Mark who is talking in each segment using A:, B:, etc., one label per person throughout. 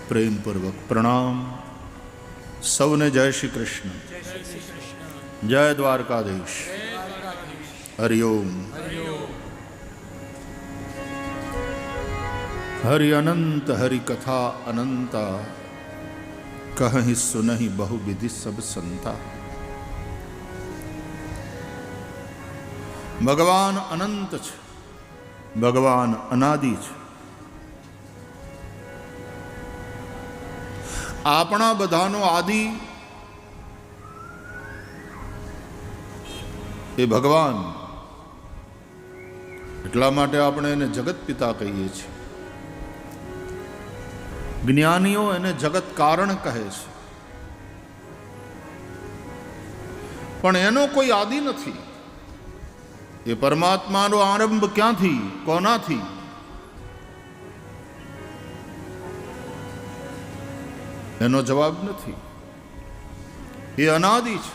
A: પ્રેમપૂર્વક પ્રણામ. સૌને જય શ્રી કૃષ્ણ. જય દ્વારકાધીશ. હરિઓમ. હરિ અનંત હરિ કથા અનંતા, કહી સુનહી બહુ વિધિ સબ સંતા. ભગવાન અનંત છે, ભગવાન અનાદિ છે. આપણા બધાનો આદિ એ ભગવાન. એટલા માટે આપણે એને જગત પિતા કહીએ છીએ. જ્ઞાનીઓ એને જગત કારણ કહે છે. પણ એનો કોઈ આદિ નથી. એ પરમાત્માનો આરંભ ક્યાંથી, કોનાથી? એનો જવાબ નથી. એ અનાદિ છે.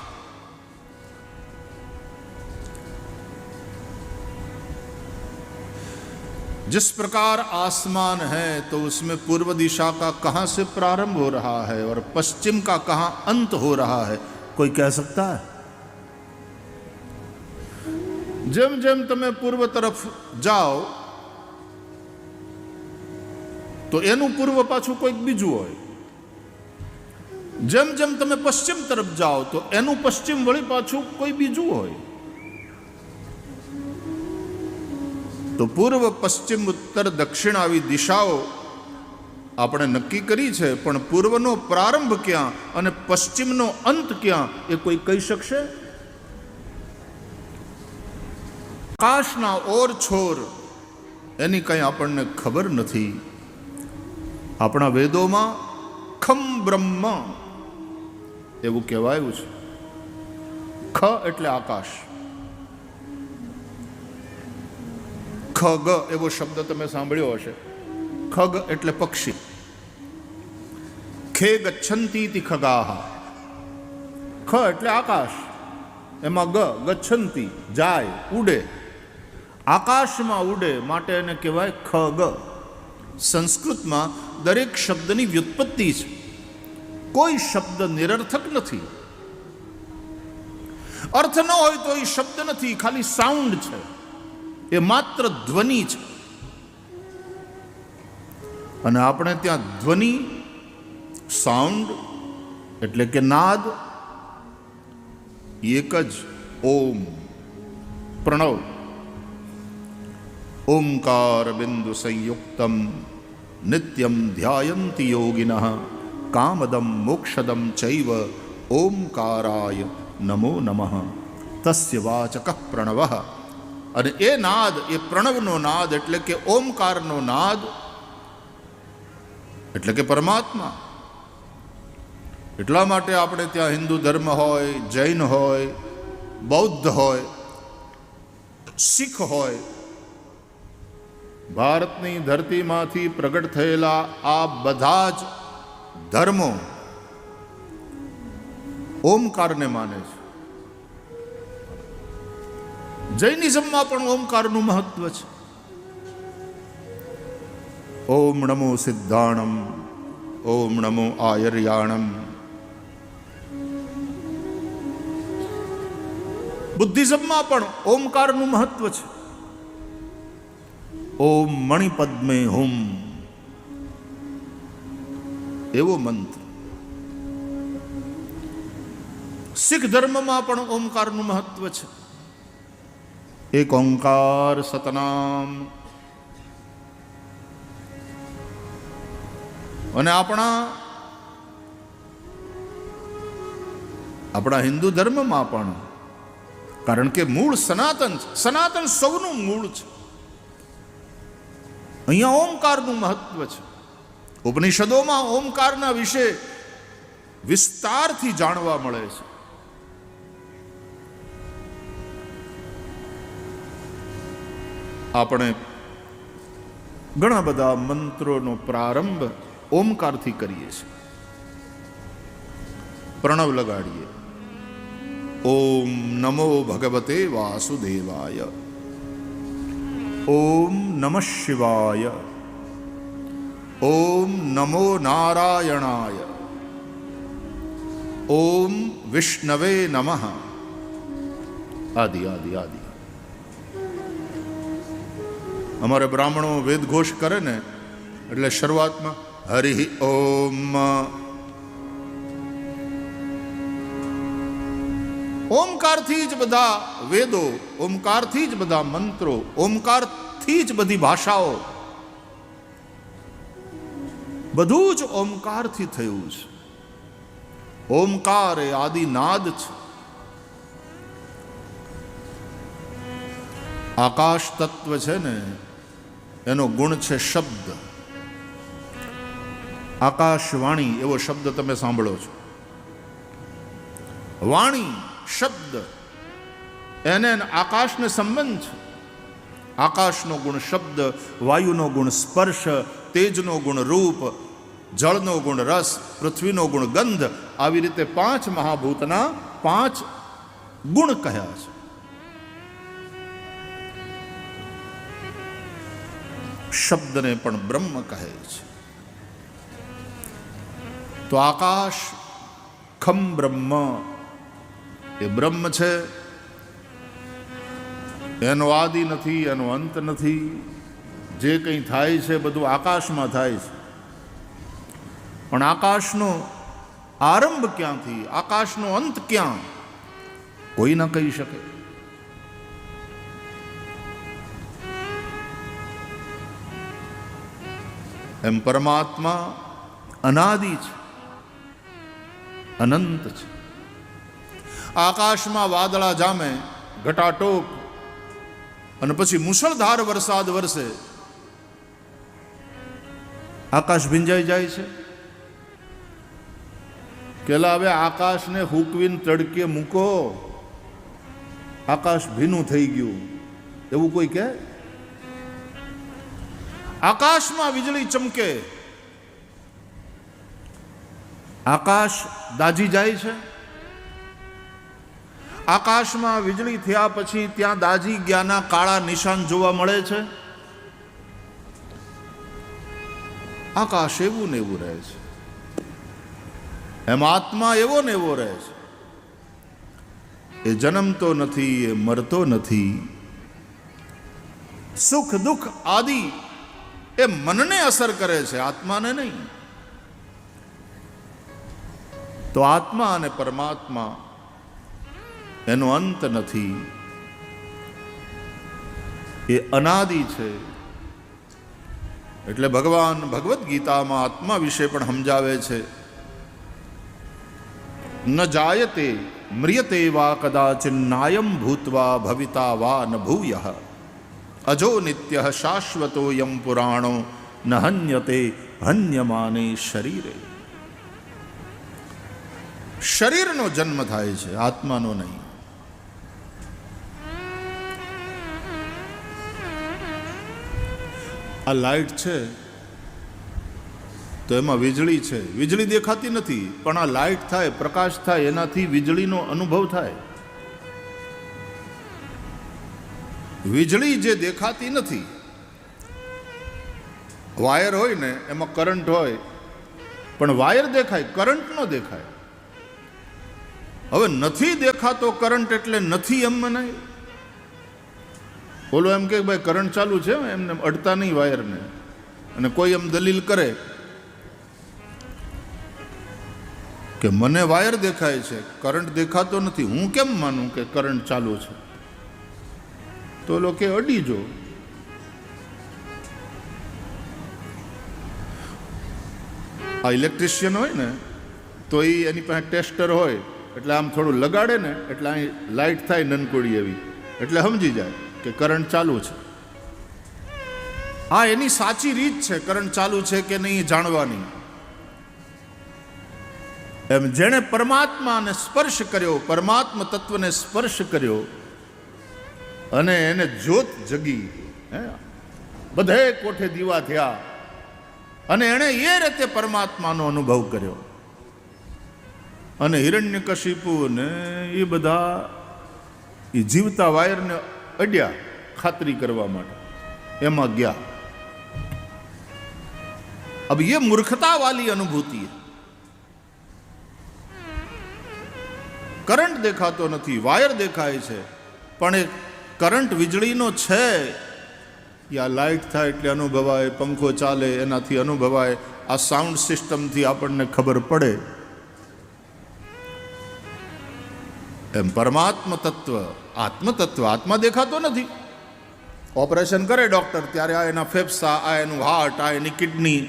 A: जिस प्रकार आसमान है तो उसमें पूर्व दिशा का कहां से प्रारंभ हो रहा है और पश्चिम का कहां अंत हो रहा है, कोई कह सकता है? જેમ જેમ તમે પૂર્વ તરફ જાઓ તો એનું પૂર્વ પાછું કોઈક બીજું હોય. જેમ જેમ તમે પશ્ચિમ તરફ જાઓ તો એનું પશ્ચિમ વળી પાછું કોઈ બીજું હોય. તો પૂર્વ, પશ્ચિમ, ઉત્તર, દક્ષિણ આવી દિશાઓ આપણે નક્કી કરી છે, પણ પૂર્વનો પ્રારંભ ક્યાં અને પશ્ચિમનો અંત ક્યાં એ કોઈ કહી શકશે? આકાશના ઓર છોર એની કંઈ આપણને ખબર નથી. આપણા વેદોમાં ખમ બ્રહ્મ એવું કહેવાયું છે. ખ એટલે આકાશ, ખગ એવો શબ્દ તમે સાંભળ્યો હશે. ખગ એટલે પક્ષી. ખે ગચ્છન્તિ ખગાહ. ખ એટલે આકાશ, એમાં ગચ્છન્તિ જાય, ઉડે, આકાશમાં ઉડે, માટે એને કહેવાય ખગ. સંસ્કૃતમાં દરેક શબ્દની વ્યુત્પત્તિ છે. કોઈ શબ્દ નિરર્થક નથી. અર્થ ન હોય તો એ શબ્દ નથી, ખાલી સાઉન્ડ છે. એ માત્ર ધ્વનિ છે. અને આપણે ત્યાં ધ્વનિ, સાઉન્ડ એટલે કે નાદ, એક જ ઓમ, પ્રણવ. ઓમકાર બિંદુ સંયુક્તમ નિત્યમ ધ્યાયંતિ યોગિનઃ કામદમ મોક્ષદમ ચૈવ ઓમકારાય નમો નમઃ. તસ્ય વાચક પ્રણવઃ. અને એ નાદ, એ પ્રણવનો નાદ એટલે કે ઓમકારનો નાદ એટલે કે પરમાત્મા. એટલા માટે આપણે ત્યાં હિન્દુ ધર્મ હોય, જૈન હોય, બૌદ્ધ હોય, શીખ હોય, ભારતની ધરતીમાંથી પ્રગટ થયેલા આ બધા જ ધર્મો ઓમકારને માને છે. જૈનિઝમમાં પણ ઓમકારનું મહત્વ છે. ઓમ નમો સિદ્ધાણમ, ઓમ નમો આયર્યાણમ. બુદ્ધિઝમમાં પણ ઓમકારનું મહત્વ છે. ઓમ મણિપદ્મે હુમ એવો મંત્ર. શીખ ધર્મમાં પણ ઓમકારનું મહત્વ છે. એક ઓંકાર સતનામ. અને આપણા હિન્દુ ધર્મમાં પણ, કારણ કે મૂળ સનાતન છે. સનાતન સૌનું મૂળ છે. અહીંયા ઓમકારનું મહત્વ છે. ઉપનિષદોમાં ઓમકારના વિશે વિસ્તારથી જાણવા મળે છે. આપણે ઘણા બધા મંત્રોનો પ્રારંભ ઓમકારથી કરીએ છીએ. પ્રણવ લગાડીએ. ઓમ નમો ભગવતે વાસુદેવાય. ઓમ નમઃ શિવાય. ઓમ નમો નારાયણાય, ઓમ વિષ્ણવે નમઃ, આદિ આદિ આદિ. અમારે બ્રાહ્મણો વેદ ઘોષ કરે ને એટલે શરૂઆતમાં હરિ ઓમ. ઓમકારથી જ બધા વેદો, ઓમકારથી જ બધા મંત્રો, ઓમકારથી જ બધી ભાષાઓ, બધું જ ઓમકારથી થયું છે. ઓમકાર એ આદિનાદ છે. આકાશ તત્વ છે ને એનો ગુણ છે શબ્દ. આકાશવાણી એવો શબ્દ તમે સાંભળો છો. વાણી શબ્દ, એને આકાશને સંબંધ છે. આકાશનો ગુણ શબ્દ, વાયુનો ગુણ સ્પર્શ, તેજનો ગુણ રૂપ, જળનો ગુણ રસ, પૃથ્વીનો ગુણ ગંધ. આવી રીતે 5 મહાભૂતના 5 ગુણ કહ્યા છે. શબ્દને પણ બ્રહ્મ કહે છે. તો આકાશ ખમ બ્રહ્મ એ બ્રહ્મ છે. એનો આદિ નથી, એનો અંત નથી. જે કંઈ થાય છે બધું આકાશમાં થાય છે. પણ આકાશનો આરંભ ક્યાંથી, આકાશનો અંત ક્યાં, કોઈ ના કહી શકે. એમ પરમાત્મા અનાદિ છે, અનંત છે. આકાશમાં વાદળા જામે, ઘટાટોપ, અને પછી મુશળધાર વરસાદ વરસે, આકાશ ભીંજાઈ જાય છે. કેલા હવે આકાશને હુકવીને તડકે મૂકો, આકાશ ભીનું થઈ ગયું, એવું કોઈ કહે? આકાશમાં વીજળી ચમકે, આકાશ દાજી જાય છે. આકાશમાં વીજળી થયા પછી ત્યાં દાજી ગયાના કાળા નિશાન જોવા મળે છે. આકાશ એવું ને એવું રહે છે. એમ આત્મા એવો ને એવો રહે છે. એ જન્મતો નથી, એ મરતો નથી. સુખ દુઃખ આદિ એ મનને અસર કરે છે, આત્માને નહીં. તો આત્મા અને પરમાત્મા એનો અંત નથી, એ અનાદિ છે. એટલે ભગવાન ભગવદ્ ગીતામાં આત્મા વિશે પણ સમજાવે છે. ન જાયતે મ્રિયતે વા કદાચિન્નાયમ ભૂત્વા ભવિતા વા ન ભૂયઃ અજો નિત્યઃ શાશ્વતોયમ પુરાણો ન હન્યતે હન્યમાને શરીરે. શરીરનો જન્મ થાય છે, આત્માનો નહીં. આ લાઈટ છે તો એમાં વીજળી છે. વીજળી દેખાતી નથી, પણ આ લાઈટ થાય, પ્રકાશ થાય, એનાથી વીજળીનો અનુભવ થાય. વીજળી જે દેખાતી નથી, વાયર હોય ને એમાં કરંટ હોય, પણ વાયર દેખાય, કરંટ ન દેખાય. હવે નથી દેખાતો કરંટ એટલે નથી એમ મનાય? બોલો એમ કે ભાઈ કરંટ ચાલુ છે, એમને અડતા નહીં વાયરને, અને કોઈ એમ દલીલ કરે કે મને વાયર દેખાય છે, કરંટ દેખાતો નથી, હું કેમ માનું કે કરંટ ચાલુ છે? તો લોકો અડીજો. આ ઇલેક્ટ્રિશિયન હોય ને તો એની પાસે ટેસ્ટર હોય, એટલે આમ થોડું લગાડે ને એટલે અહીં લાઈટ થાય નનકોડી એવી, એટલે સમજી જાય કે કરંટ ચાલુ છે. આ એની સાચી રીત છે કરંટ ચાલુ છે કે નહીં જાણવાની. એમ જેણે પરમાત્માને સ્પર્શ કર્યો, પરમાત્મા તત્વને સ્પર્શ કર્યો અને એને જ્યોત જગી, બધે કોઠે દીવા થયા, અને એણે એ રીતે પરમાત્માનો અનુભવ કર્યો. અને હિરણ્યકશિપુ ને એ બધા એ જીવતા વાયરને અડ્યા ખાતરી કરવા માટે, એમાં ગયા. अब ये मूर्खता वाली अनुभूति है। करंट देखातो નથી, વાયર દેખાય છે, પણ એ કરંટ વીજળીનો છે યા લાઇટ થાય એટલે અનુભવાય, પંખો ચાલે એનાથી અનુભવાય, આ સાઉન્ડ સિસ્ટમથી આપણને ખબર પડે. એમ પરમાત્મ તત્વ, આત્મ તત્વ, આત્મા દેખાતો નથી. ઓપરેશન કરે ડૉક્ટર ત્યારે આ એના ફેફસા, આ એનું હાર્ટ, આ એની કિડની,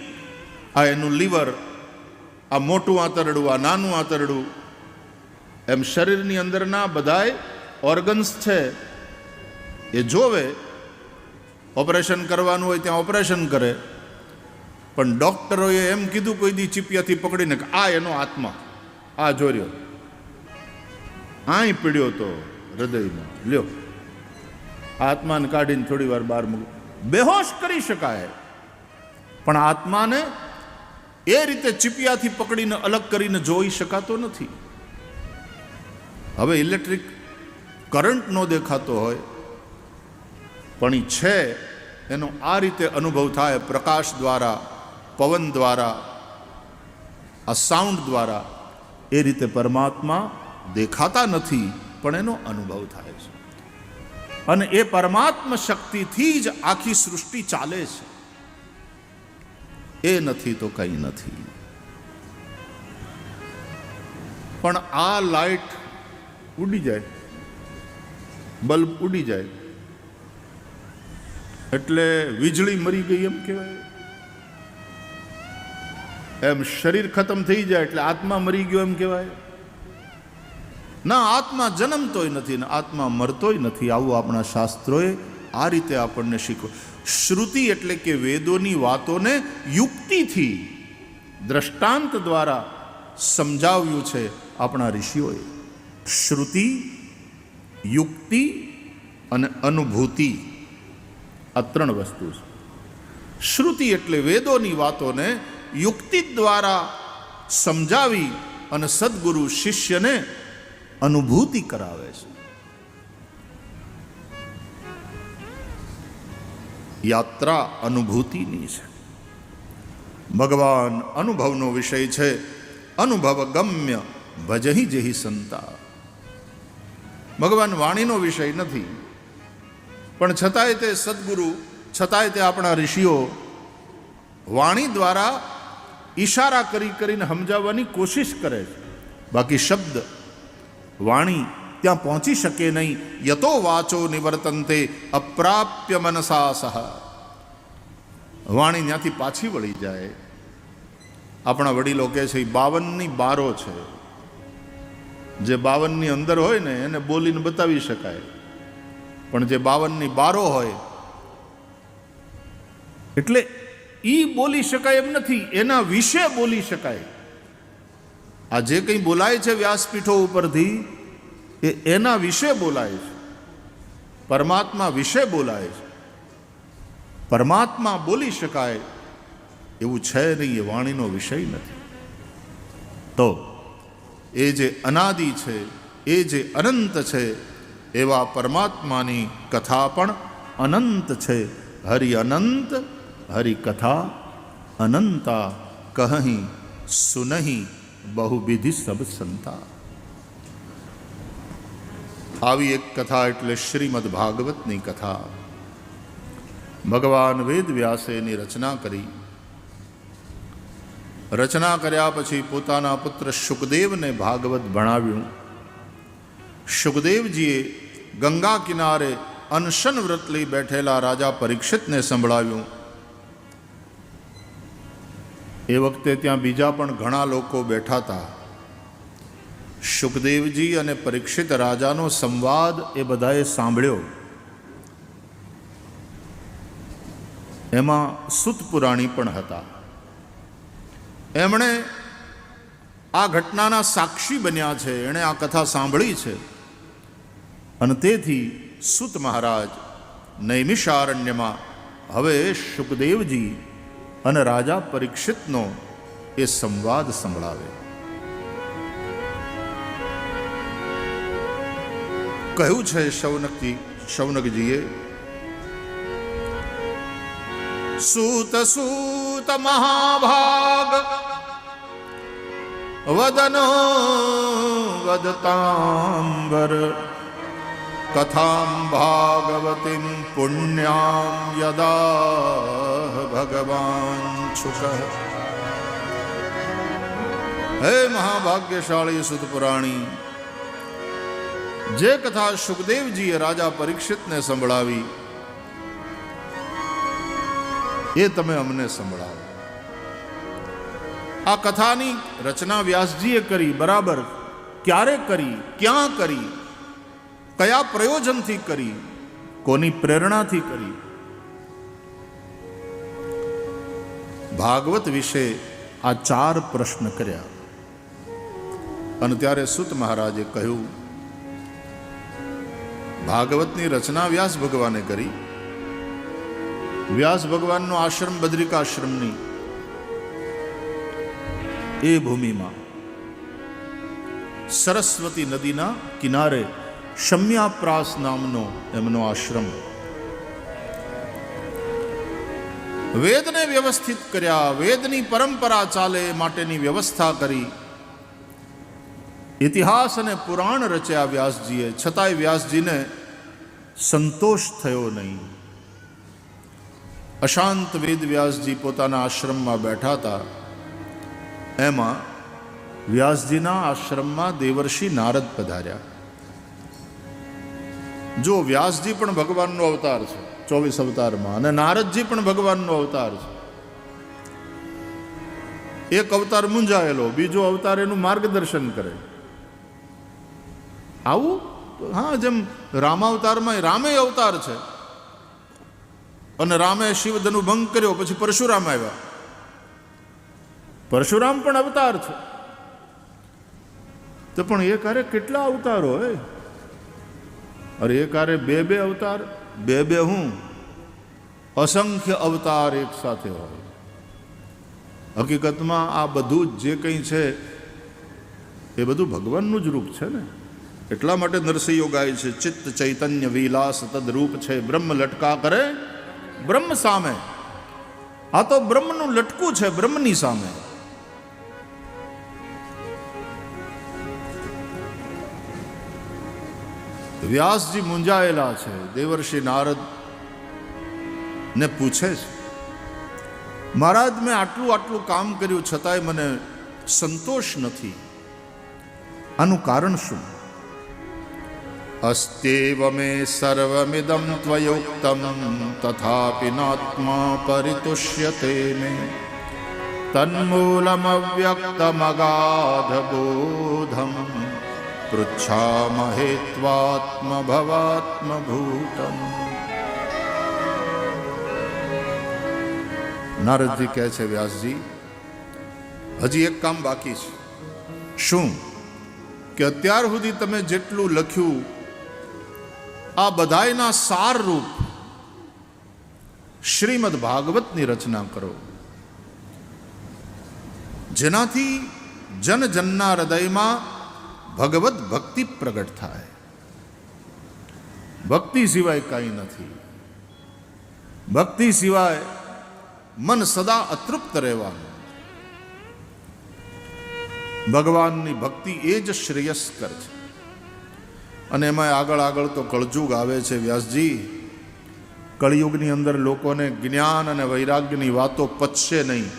A: આ એનું લીવર, આ મોટું આંતરડું, આ નાનું આંતરડું, એમ શરીરની અંદરના બધાય ઓર્ગન્સ છે એ જોવે. ઓપરેશન કરવાનું હોય ત્યાં ઓપરેશન કરે, પણ ડૉક્ટરોએ એમ કીધું કોઈ દી ચીપિયાથી પકડીને કે આ એનો આત્મા, આ જોર્યો, આય પીડ્યો તો હૃદયમાં, લ્યો આત્માને કાઢીને થોડી વાર બહાર મૂકો. બેહોશ કરી શકાય, પણ આત્માને એ રીતે ચીપિયાથી પકડીને અલગ કરીને જોઈ શકાતો નથી. હવે ઇલેક્ટ્રિક કરંટ નો દેખાતો હોય પણ એ છે એનો આ રીતે અનુભવ થાય, પ્રકાશ દ્વારા, પવન દ્વારા, આ સાઉન્ડ દ્વારા. એ રીતે પરમાત્મા દેખાતા નથી પણ એનો અનુભવ થાય છે. અને એ પરમાત્મા શક્તિથી જ આખી સૃષ્ટિ ચાલે છે. એ નથી તો કંઈ નથી. પણ આ લાઇટ ઉડી જાય, બલ્બ ઉડી જાય એટલે વીજળી મરી ગઈ એમ કહેવાય. એમ શરીર ખતમ થઈ જાય એટલે આત્મા મરી ગયો એમ કહેવાય. ના, આત્મા જન્મતોય નથી ને આત્મા મરતોય નથી. આવું આપણા શાસ્ત્રોએ આ રીતે આપણને શીખવ્યું. શ્રુતિ એટલે કે વેદોની વાતોને યુક્તિથી, દ્રષ્ટાંત દ્વારા સમજાવ્યું છે આપણા ઋષિઓએ. શ્રુતિ, યુક્તિ અને અનુભૂતિ, આ ત્રણ વસ્તુ છે. શ્રુતિ એટલે વેદોની વાતોને યુક્તિ દ્વારા સમજાવી અને સદગુરુ શિષ્યને અનુભૂતિ કરાવે છે. યાત્રા અનુભૂતિની છે. ભગવાન અનુભવનો વિષય છે. અનુભવ ગમ્ય ભજહી જેહી સંતા. ભગવાન વાણીનો વિષય નથી, પણ છતાંય તે સદગુરુ, છતાંય તે આપણા ઋષિઓ વાણી દ્વારા ઈશારા કરી કરીને સમજાવવાની કોશિશ કરે છે. બાકી શબ્દ, વાણી ત્યાં પહોંચી શકે નહીં. યતો વાચો નિવર્તન્તે અપ્રાપ્ય મનસા સહ. વાણી ત્યાંથી પાછી વળી જાય. આપણા વડીલો કહે છે 52ની બારો છે. જે 52ની અંદર હોય ને એને બોલીને બતાવી શકાય, પણ જે 52ની બારો હોય એટલે ઈ બોલી શકાય એમ નથી, એના વિશે બોલી શકાય. આ જે કંઈ બોલાય છે વ્યાસપીઠો ઉપરથી એ એના વિશે બોલાય છે, પરમાત્મા વિશે બોલાય છે. પરમાત્મા બોલી શકાય એવું છે નહીં, એ વાણીનો વિષય નથી. તો એ જે અનાદિ છે, એ જે અનંત છે, એવા પરમાત્માની કથા પણ અનંત છે. હરિ અનંત હરિ કથા અનંતા, કહી સુનહી બહુવિધિ સબ સંતા. આવી એક કથા એટલે શ્રીમદ ભાગવતની કથા. ભગવાન વેદ વ્યાસે એની રચના કરી. રચના કર્યા પછી પોતાના પુત્ર શુકદેવને ભાગવત ભણાવ્યું. શુકદેવજીએ ગંગા કિનારે અનશન વ્રત લઈ બેઠેલા રાજા પરીક્ષિતને સંભળાવ્યું. એ વખતે ત્યાં બીજા પણ ઘણા લોકો બેઠા હતા. શુકદેવજી અને પરીક્ષિત રાજાનો સંવાદ એ બધાએ સાંભળ્યો. એમાં સુત પુરાણી પણ હતા. એમણે આ ઘટનાના સાક્ષી બન્યા છે, એણે આ કથા સાંભળી છે. અને તેથી સુત મહારાજ નૈમિષારણ્યમાં હવે શુકદેવજી અને રાજા પરીક્ષિતનો એ સંવાદ સંભળાવે. કહ્યું છે શૌનકજીએ, સૂત સૂત સુત મહાભાગ વદનો વદતાંબર કથામ ભાગવતીમ પુણ્યામ યદા ભગવાન છુક. હે મહાભાગ્યશાળી સુત પુરાણી, જે કથા સુખદેવજીએ રાજા પરીક્ષિતને સંભળાવી એ તમે અમને સંભળાવો. આ કથાની રચના વ્યાસજીએ કરી, બરાબર. ક્યારે કરી, ક્યાં કરી, કયા પ્રયોજનથી કરી, કોની પ્રેરણાથી કરી? ભાગવત વિશે આ 4 પ્રશ્ન કર્યા અને ત્યારે સુત મહારાજે કહ્યું, ભાગવતની રચના વ્યાસ ભગવાને કરી. વ્યાસ ભગવાનનો આશ્રમ બદ્રિકાશ્રમની એ ભૂમિમાં સરસ્વતી નદીના કિનારે શમ્યાપ્રાસ નામનો એમનો આશ્રમ. વેદને વ્યવસ્થિત કર્યા, વેદની પરંપરા ચાલે માટેની વ્યવસ્થા કરી, ઇતિહાસ અને પુરાણ રચ્યા વ્યાસજીએ. છતાંય વ્યાસજીને સંતોષ થયો નહીં. અશાંત વેદ વ્યાસજી પોતાના આશ્રમમાં બેઠા હતા. એમાં વ્યાસજીના આશ્રમમાં દેવર્ષિ નારદ પધાર્યા. જો વ્યાસજી પણ ભગવાનનો અવતાર છે 24 અવતારમાં, અને નારદજી પણ ભગવાનનો અવતાર છે. એક અવતાર મૂંઝાયેલો, બીજો અવતાર એનું માર્ગદર્શન કરે. આવું હા, જેમ રામાવતારમાં રામે અવતાર છે અને રામે શિવધનુ ભંગ કર્યો, પછી પરશુરામ આવ્યા. પરશુરામ પણ અવતાર છે. તો પણ એક હારે કેટલા અવતારો હોય? અરે એક હારે બે અવતાર, બે હું અસંખ્ય અવતાર એક સાથે હોય. હકીકતમાં આ બધું જે કંઈ છે એ બધું ભગવાનનું જ રૂપ છે ને. એટલા માટે નરસિંહો ગાય છે, ચિત્ત ચૈતન્ય વિલાસ તદરૂપ છે, બ્રહ્મ લટકા કરે બ્રહ્મ સામે. આ તો બ્રહ્મનું લટકું છે બ્રહ્મની સામે. વ્યાસજી મૂંઝાયેલા છે. દેવર્ષિ નારદ ને પૂછે છે, મહારાજ, મેં આટલું કામ કર્યું છતાંય મને સંતોષ નથી. આનું કારણ શું? અસ્તેવ મે સર્વમિદં ત્વયોક્તમ તથાપિ નાત્મા પરિતુષ્યતે મે તન્મૂલમવ્યક્તમગાધ બોધમ પૃચ્છામહે ત્વાત્મભવાત્મભૂતમ. નારદજી કહે છે, વ્યાસજી, હજી એક કામ બાકી છે. શું? કે અત્યાર સુધી તમે જેટલું લખ્યું આ બધાયના સાર રૂપ શ્રીમદ ભાગવતની રચના કરો, જેનાથી જનજનના હૃદયમાં ભગવત ભક્તિ પ્રગટ થાય. ભક્તિ સિવાય કાંઈ નથી. ભક્તિ સિવાય મન સદા અતૃપ્ત રહેવાનું. ભગવાનની ભક્તિ એ જ શ્રેયસ્કર છે. અને એમાં આગળ તો કળયુગ આવે છે. વ્યાસજી, કળયુગની અંદર લોકોને જ્ઞાન અને વૈરાગ્યની વાતો પચશે નહીં,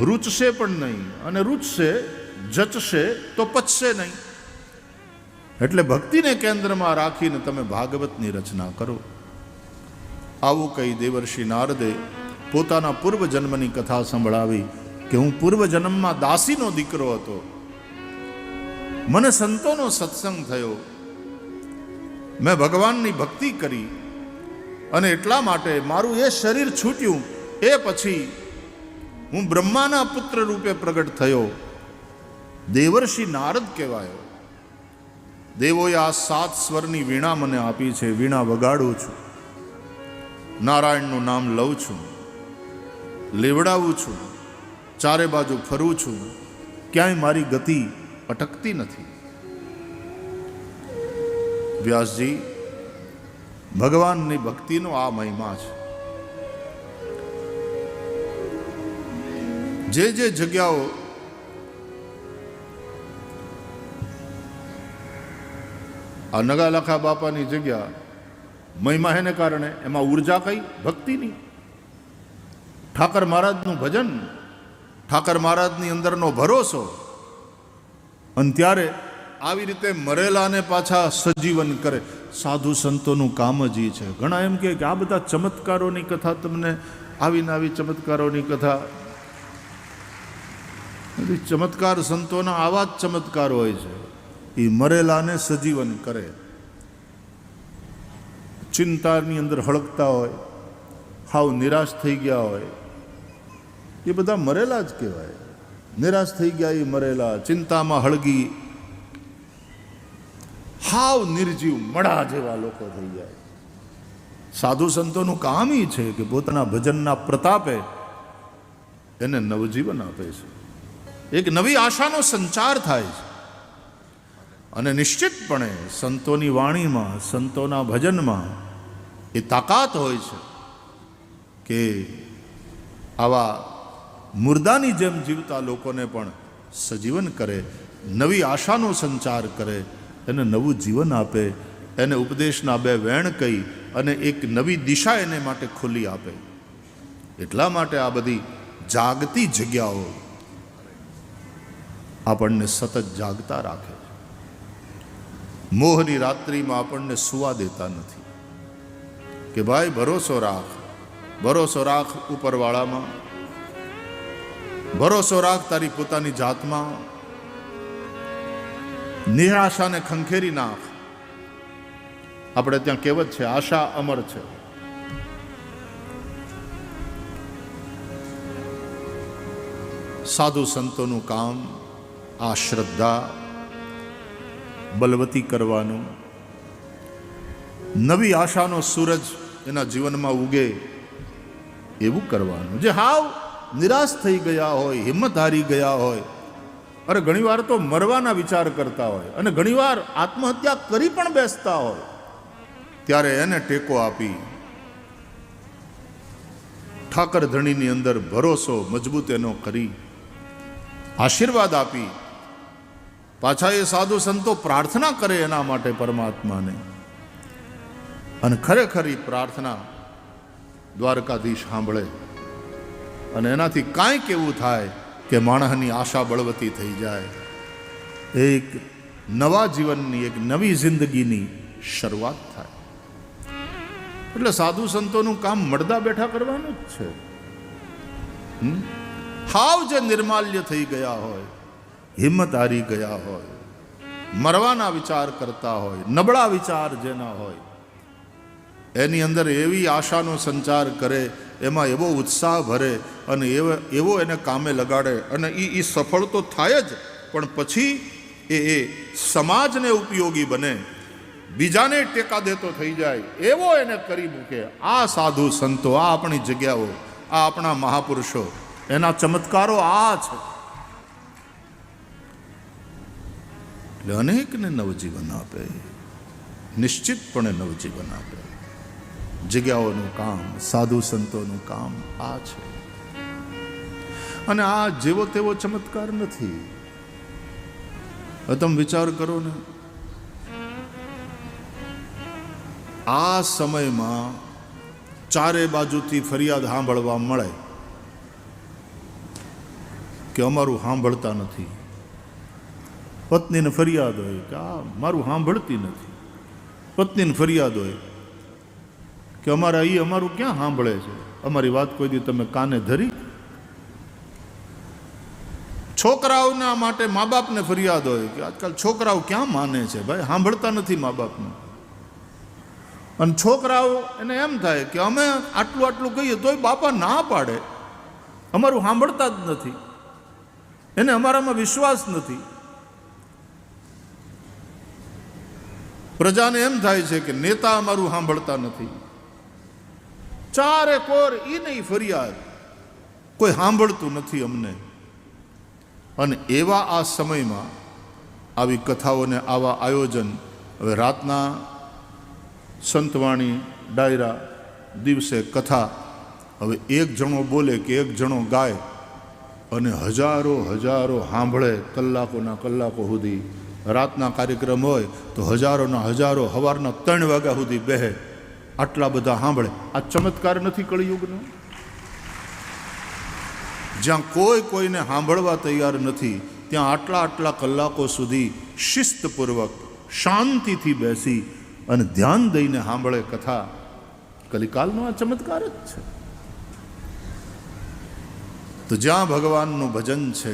A: રૂચશે પણ નહીં, અને રૂચશે જચશે તો પચશે નહીં. એટલે ભક્તિને કેન્દ્રમાં રાખીને તમે ભાગવતની રચના કરો. આવું કહી દેવર્ષિ નારદે પોતાના પૂર્વજન્મની કથા સંભળાવી કે હું પૂર્વજન્મમાં દાસીનો દીકરો હતો, મને સંતોનો સત્સંગ થયો, મેં ભગવાનની ભક્તિ કરી અને એટલા માટે મારું એ શરીર છૂટ્યું. એ પછી હું બ્રહ્માના પુત્ર રૂપે પ્રગટ થયો, દેવર્ષિ નારદ કહેવાયો. દેવોએ આ 7 સ્વરની વીણા મને આપી છે. વીણા વગાડું છું, નારાયણનું નામ લઉં છું, લેવડાવું છું, ચારે બાજુ ફરું છું, ક્યાંય મારી ગતિ અટકતી નથી. વ્યાસજી, ભગવાનની ભક્તિનો આ મહિમા છે. જે જગ્યાઓ આ નગાલખા બાપાની જગ્યા મહિમા એને કારણે એમાં ઉર્જા કઈ ભક્તિની, ઠાકર મહારાજનું ભજન, ઠાકર મહારાજની અંદરનો ભરોસો. અને ત્યારે આવી રીતે મરેલાને પાછા સજીવન કરે. સાધુ સંતોનું કામ જ એ છે. ઘણા એમ કે આ બધા ચમત્કારોની કથા, તમને આવીને આવી ચમત્કારોની કથા, ચમત્કાર સંતોના આવા જ ચમત્કાર હોય છે. એ મરેલાને સજીવન કરે. ચિંતાની અંદર હળગતા હોય, હાવ નિરાશ થઈ ગયા હોય, એ બધા મરેલા જ કહેવાય. નિરાશ થઈ ગયા એ મરેલા, ચિંતામાં હળગી હાવ નિર્જીવ મડા જેવા લોકો થઈ જાય. સાધુ સંતોનું કામ એ છે કે પોતાના ભજનના પ્રતાપે એને નવજીવન આપે છે. એક નવી આશાનો સંચાર થાય છે. અને નિશ્ચિતપણે સંતોની વાણીમાં, સંતોના ભજનમાં એ તાકાત હોય છે કે આવા મુર્દાની જેમ જીવતા લોકોને પણ સજીવન કરે, નવી આશાનો સંચાર કરે, એને નવું જીવન આપે, એને ઉપદેશના બે વેણ કહી અને એક નવી દિશા એને માટે ખુલ્લી આપે. એટલા માટે આ બધી જાગતી જગ્યાઓ આપણને સતત જાગતા રાખે. મોહની રાત્રિમાં આપણને સુવા દેતા નથી કે ભાઈ ભરોસો રાખ, ભરોસો રાખ ઉપરવાળામાં, ભરોસો રાખ તારી પોતાની જાતમાં, નિરાશાને ખંખેરી નાખ. આપણે ત્યાં કહેવત છે, આશા અમર છે. સાધુ સંતોનું કામ આ શ્રદ્ધા બલવતી કરવાનું, નવી આશાનો સૂરજ એના જીવનમાં ઉગે એવું કરવાનું. જે હાવ નિરાશ થઈ ગયા હોય, હિંમત હારી ગયા હોય, અરે ઘણીવાર તો મરવાના વિચાર કરતા હોય અને ઘણીવાર આત્મહત્યા કરી પણ બેસતા હોય, ત્યારે એને ટેકો આપી ઠાકર ધણીની અંદર ભરોસો મજબૂત એનો કરી આશીર્વાદ આપી પાછા એ સાધુ સંતો પ્રાર્થના કરે એના માટે પરમાત્માને. અને ખરેખર પ્રાર્થના દ્વારકાધીશ સાંભળે અને એનાથી કાંઈક એવું થાય કે માણસની આશા બળવતી થઈ જાય, એક નવા જીવનની, એક નવી જિંદગીની શરૂઆત થાય. એટલે સાધુ સંતોનું કામ મળદા બેઠા કરવાનું જ છે. હાવ જે નિર્માલ્ય થઈ ગયા હોય, હિંમત હારી ગયા હોય, મરવાના વિચાર કરતા હોય, નબળા વિચાર જેના હોય, એની અંદર એવી આશાનો સંચાર કરે, એમાં એવો ઉત્સાહ ભરે અને એવો એને કામે લગાડે અને એ સફળ તો થાય જ, પણ પછી એ સમાજને ઉપયોગી બને, બીજાને ટેકા દેતો થઈ જાય એવો એને કરી મૂકે. આ સાધુ સંતો, આ આપણી જગ્યાઓ, આ આપણા મહાપુરુષો, એના ચમત્કારો આ છે. એટલે અનેકને નવજીવન આપે, નિશ્ચિતપણે નવજીવન આપે. જગ્યાઓનું કામ, સાધુ સંતોનું કામ આ છે. અને આ જેવો તેવો ચમત્કાર નથી. તમે વિચાર કરો ને, આ સમયમાં ચારે બાજુથી ફરિયાદ સાંભળવા મળે કે અમારું સાંભળતા નથી. પત્નીને ફરિયાદ હોય કે આ મારું સાંભળતી નથી. પત્નીને ફરિયાદ હોય કે અમારા એ અમારું ક્યાં સાંભળે છે, અમારી વાત કોઈ દી તમે કાને ધરી. છોકરાઓના માટે મા બાપને ફરિયાદ હોય કે આજકાલ છોકરાઓ ક્યાં માને છે, ભાઈ સાંભળતા નથી મા બાપને. અને છોકરાઓ એને એમ થાય કે અમે આટલું આટલું કહીએ તોય બાપા ના પાડે, અમારું સાંભળતા જ નથી, એને અમારામાં વિશ્વાસ નથી. પ્રજાને એમ થાય છે કે નેતા અમારું સાંભળતા નથી. ચારે કોર એ નહીં ફરિયાદ, કોઈ સાંભળતું નથી અમને. અને એવા આ સમયમાં આવી કથાઓને આવા આયોજન, હવે રાતના સંતવાણી ડાયરા, દિવસે કથા, હવે એક જણો બોલે કે એક જણો ગાય, અને હજારો હજારો સાંભળે, કલાકોના કલાકો સુધી. રાતના કાર્યક્રમ હોય તો હજારોના હજારો સવારના 3 વાગ્યા સુધી બેહે, આટલા બધા સાંભળે. આ ચમત્કાર નથી કળિયુગનો? જ્યાં કોઈને સાંભળવા તૈયાર નથી ત્યાં આટલા કલાકો સુધી શિસ્તપૂર્વક શાંતિથી બેસી અને ધ્યાન દઈને સાંભળે કથા. કલિકાલનો આ ચમત્કાર જ છે. તો જ્યાં ભગવાનનું ભજન છે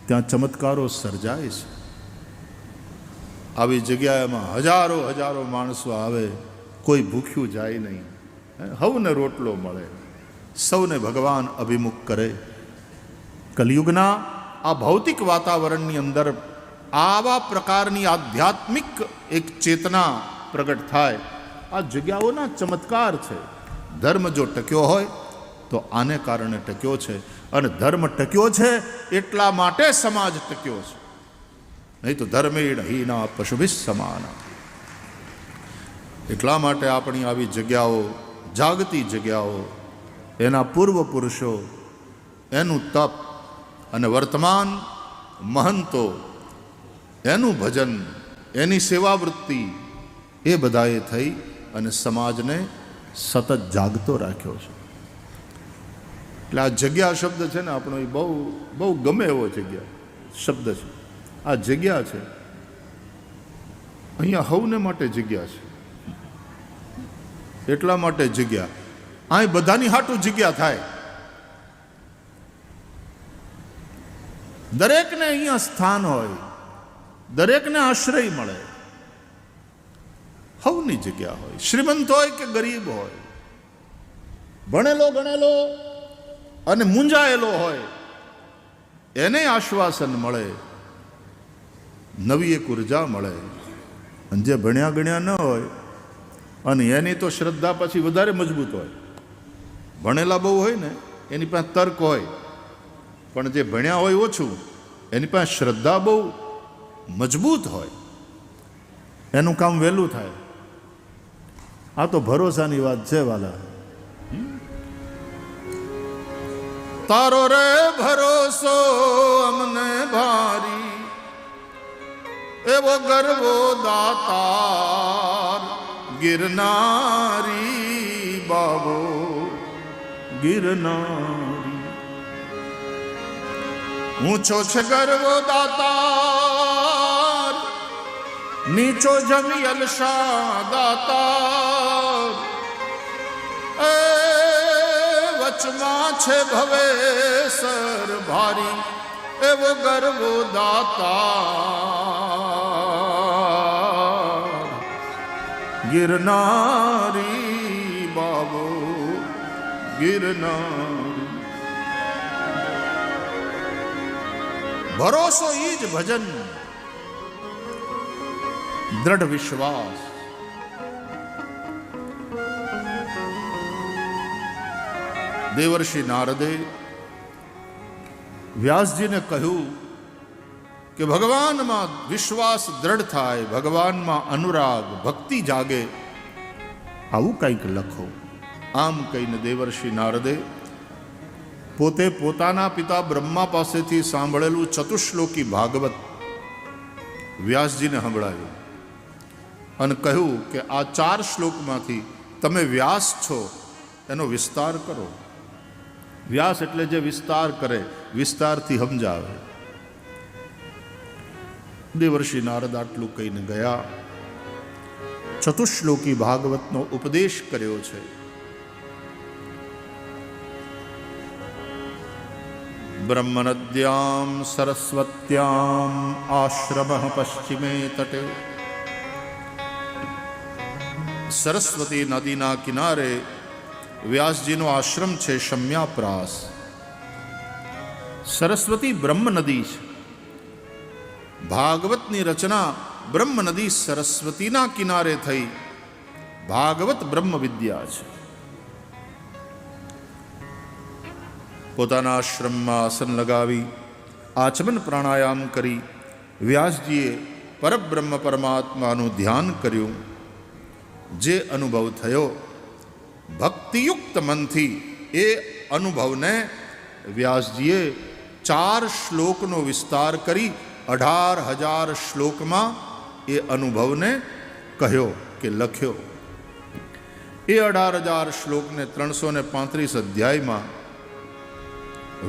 A: ત્યાં ચમત્કારો સર્જાય છે. આવી જગ્યાએમાં હજારો હજારો માણસો આવે, કોઈ ભૂખ્યું જાય નહીં, સૌને રોટલો મળે, સૌને ભગવાન અભિમુખ કરે. કલિયુગના આ ભૌતિક વાતાવરણની અંદર આવા પ્રકારની આધ્યાત્મિક એક ચેતના પ્રગટ થાય. આ જગ્યાઓના ચમત્કાર છે. ધર્મ જો ટક્યો હોય તો આને કારણે ટક્યો છે, અને ધર્મ ટક્યો છે એટલા માટે સમાજ ટક્યો છે. નહીં તો ધર્મેણ હીના પશુભિ સમાના. એટલા માટે આપણી આવી જગ્યાઓ, જાગતી જગ્યાઓ, એના પૂર્વ પુરુષો, એનું તપ અને વર્તમાન મહંતો, એનું ભજન, એની સેવાવૃત્તિ, એ બધાએ થઈ અને સમાજને સતત જાગતો રાખ્યો છે. એટલે આ જગ્યા શબ્દ છે ને આપણો, એ બહુ ગમે એવો જગ્યા શબ્દ છે. આ જગ્યા છે, અહીંયા સૌને માટે જગ્યા છે. એટલા માટે જગ્યા, અહીં બધાની હાટું જગ્યા થાય. દરેકને અહીંયા સ્થાન હોય, દરેકને આશ્રય મળે, સૌની જગ્યા હોય. શ્રીમંત હોય કે ગરીબ હોય, ભણેલો ગણેલો અને મૂંઝાયેલો હોય, એને આશ્વાસન મળે, નવી એક ઉર્જા મળે. અને જે ભણ્યા ગણ્યા ન હોય અને એની તો શ્રદ્ધા પછી વધારે મજબૂત હોય. ભણેલા બહુ હોય ને એની પાસે તર્ક હોય, પણ જે ભણ્યા હોય ઓછું એની પાસે શ્રદ્ધા બહુ મજબૂત હોય, એનું કામ વહેલું થાય. આ તો ભરોસાની વાત છે વાલા. તારો રે ભરોસો અમને ભારી, એવો ગર્વો દાતાર ગિરનારી બાબો ગિરનારી. ઊંચો છે ગર્વો દાતાર, નીચો જમી અલશા દાતાર. એ વચમાં છે ભવેસર ભારી, એવો ગર્વો દાતાર ગિરનારી બાબો ગિરનારી. ભરોસો ઈ જ ભજન, દ્રઢ વિશ્વાસ. દેવર્ષિ નારદે વ્યાસજીને કહ્યું કે ભગવાનમાં વિશ્વાસ દ્રઢ થાય, ભગવાનમાં અનુરાગ ભક્તિ જાગે, આવું કંઈક લખો. આમ કહીને દેવર્ષિ નારદે પોતે પોતાના પિતા બ્રહ્મા પાસેથી સાંભળેલું ચતુશ્લોકી ભાગવત વ્યાસજીને સંભળાવ્યું અને કહ્યું કે આ 4 શ્લોકમાંથી તમે વ્યાસ છો એનો વિસ્તાર કરો. વ્યાસ એટલે જે વિસ્તાર કરે, વિસ્તારથી સમજાવે. દેવર્ષિ નારદ આટલું કહીને ગયા. ચતુશ્લોકી ભાગવતનો ઉપદેશ કર્યો છે. બ્રહ્મનદ્યામ સરસ્વત્યામ આશ્રમઃ પશ્ચિમે તટે. સરસ્વતી નદીના કિનારે વ્યાસજીનો આશ્રમ છે શમ્યાપ્રાસ. સરસ્વતી બ્રહ્મ નદી છે. ભાગવતની રચના બ્રહ્મ નદી સરસ્વતીના કિનારે થઈ. ભાગવત બ્રહ્મ વિદ્યા છે. પોતાના આશ્રમમાં આસન લગાવી આચમન પ્રાણાયામ કરી વ્યાસજીએ પરબ્રહ્મ પરમાત્માનું ધ્યાન કર્યું. જે અનુભવ થયો ભક્તિયુક્ત મનથી, એ અનુભવને વ્યાસજીએ 4 શ્લોકનો વિસ્તાર કરી 18,000 શ્લોકમાં એ અનુભવને કહ્યો કે લખ્યો. એ 18,000 શ્લોકને 335 અધ્યાયમાં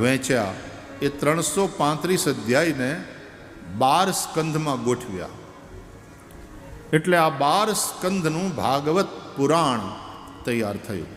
A: વહેંચ્યા. એ 335 અધ્યાયને 12 સ્કંધમાં ગોઠવ્યા. એટલે આ 12 સ્કંધનું ભાગવત પુરાણ તૈયાર થયું.